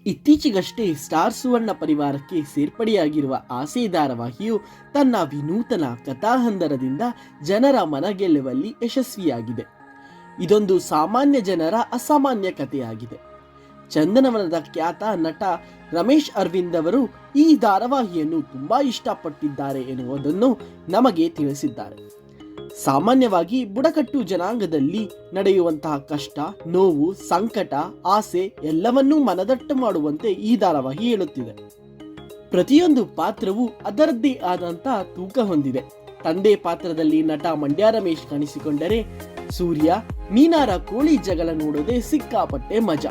ಇತ್ತೀಚೆಗಷ್ಟೇ ಸ್ಟಾರ್ ಸುವರ್ಣ ಪರಿವಾರಕ್ಕೆ ಸೇರ್ಪಡೆಯಾಗಿರುವ ಆಸೆ ಧಾರಾವಾಹಿಯು ತನ್ನ ವಿನೂತನ ಕಥಾಹಂದರದಿಂದ ಜನರ ಮನಗೆಲ್ಲುವಲ್ಲಿ ಯಶಸ್ವಿಯಾಗಿದೆ. ಇದೊಂದು ಸಾಮಾನ್ಯ ಜನರ ಅಸಾಮಾನ್ಯ ಕಥೆಯಾಗಿದೆ. ಚಂದನವನದ ಖ್ಯಾತ ನಟ ರಮೇಶ್ ಅರವಿಂದ್ ಅವರು ಈ ಧಾರಾವಾಹಿಯನ್ನು ತುಂಬಾ ಇಷ್ಟಪಟ್ಟಿದ್ದಾರೆ ಎನ್ನುವುದನ್ನು ನಮಗೆ ತಿಳಿಸಿದ್ದಾರೆ. ಸಾಮಾನ್ಯವಾಗಿ ಬುಡಕಟ್ಟು ಜನಾಂಗದಲ್ಲಿ ನಡೆಯುವಂತಹ ಕಷ್ಟ, ನೋವು, ಸಂಕಟ, ಆಸೆ ಎಲ್ಲವನ್ನೂ ಮನದಟ್ಟು ಮಾಡುವಂತೆ ಈ ಧಾರಾವಾಹಿ ಹೇಳುತ್ತಿದೆ. ಪ್ರತಿಯೊಂದು ಪಾತ್ರವೂ ಅದರದ್ದೇ ಆದಂತಹ ತೂಕ ಹೊಂದಿದೆ. ತಂದೆ ಪಾತ್ರದಲ್ಲಿ ನಟ ಮಂಡ್ಯ ರಮೇಶ್ ಕಾಣಿಸಿಕೊಂಡರೆ, ಸೂರ್ಯ, ಮೀನಾರ ಕೋಳಿ ಜಗಳ ನೋಡೋದೇ ಸಿಕ್ಕಾಪಟ್ಟೆ ಮಜಾ.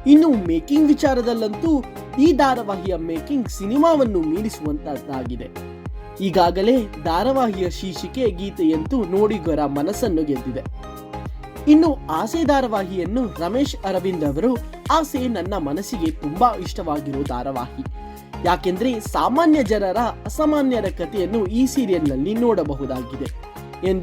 ಇನ್ನು ಮೇಕಿಂಗ್ ವಿಚಾರದಲ್ಲಂತೂ ಈ ಧಾರಾವಾಹಿಯ ಮೇಕಿಂಗ್ ಸಿನಿಮಾವನ್ನು ಮೀರಿಸುವಂತದ್ದಾಗಿದೆ. ಈಗಾಗಲೇ ಧಾರಾವಾಹಿಯ ಶೀರ್ಷಿಕೆ ಗೀತೆಯಂತೂ ನೋಡಿಗರ ಮನಸ್ಸನ್ನು ಗೆದ್ದಿದೆ. ಇನ್ನು ಆಸೆ ಧಾರಾವಾಹಿಯನ್ನು ರಮೇಶ್ ಅರವಿಂದ್ ಅವರು ಆಸೆ ನನ್ನ ಮನಸ್ಸಿಗೆ ತುಂಬಾ ಇಷ್ಟವಾಗಿರೋ ಧಾರಾವಾಹಿ. ಯಾಕೆಂದ್ರೆ ಸಾಮಾನ್ಯ ಜನರ ಅಸಾಮಾನ್ಯರ ಕಥೆಯನ್ನು ಈ ಸೀರಿಯಲ್ನಲ್ಲಿ ನೋಡಬಹುದಾಗಿದೆ.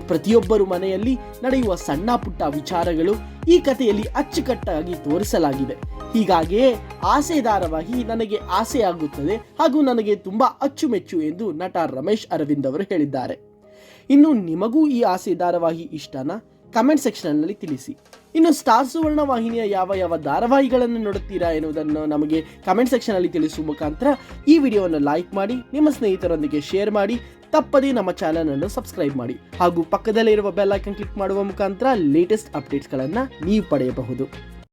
ಪ್ರತಿಯೊಬ್ಬರು ಮನೆಯಲ್ಲಿ ನಡೆಯುವ ಸಣ್ಣ ಪುಟ್ಟ ವಿಚಾರಗಳು ಈ ಕಥೆಯಲ್ಲಿ ಅಚ್ಚುಕಟ್ಟಾಗಿ ತೋರಿಸಲಾಗಿದೆ. ಹೀಗಾಗಿಯೇ ಆಸೆ ಧಾರಾವಾಹಿ ನನಗೆ ಆಸೆಯಾಗುತ್ತದೆ ಹಾಗೂ ನನಗೆ ತುಂಬಾ ಅಚ್ಚುಮೆಚ್ಚು ಎಂದು ನಟ ರಮೇಶ್ ಅರವಿಂದ್ ಅವರು ಹೇಳಿದ್ದಾರೆ. ಇನ್ನು ನಿಮಗೂ ಈ ಆಸೆ ಧಾರಾವಾಹಿ ಇಷ್ಟನಾ? ಕಮೆಂಟ್ ಸೆಕ್ಷನ್ನಲ್ಲಿ ತಿಳಿಸಿ. ಇನ್ನು ಸ್ಟಾರ್ ಸುವರ್ಣ ವಾಹಿನಿಯ ಯಾವ ಧಾರಾವಾಹಿಗಳನ್ನು ನೋಡುತ್ತೀರಾ ಎನ್ನುವುದನ್ನು ನಮಗೆ ಕಮೆಂಟ್ ಸೆಕ್ಷನ್ನಲ್ಲಿ ತಿಳಿಸುವ ಮುಖಾಂತರ ಈ ವಿಡಿಯೋವನ್ನು ಲೈಕ್ ಮಾಡಿ, ನಿಮ್ಮ ಸ್ನೇಹಿತರೊಂದಿಗೆ ಶೇರ್ ಮಾಡಿ, ತಪ್ಪದೇ ನಮ್ಮ ಚಾನೆಲ್ ಅನ್ನು ಸಬ್ಸ್ಕ್ರೈಬ್ ಮಾಡಿ ಹಾಗೂ ಪಕ್ಕದಲ್ಲಿರುವ ಬೆಲ್ ಐಕಾನ್ ಕ್ಲಿಕ್ ಮಾಡುವ ಮುಖಾಂತರ ಲೇಟೆಸ್ಟ್ ಅಪ್ಡೇಟ್ಸ್ಗಳನ್ನು ನೀವು ಪಡೆಯಬಹುದು.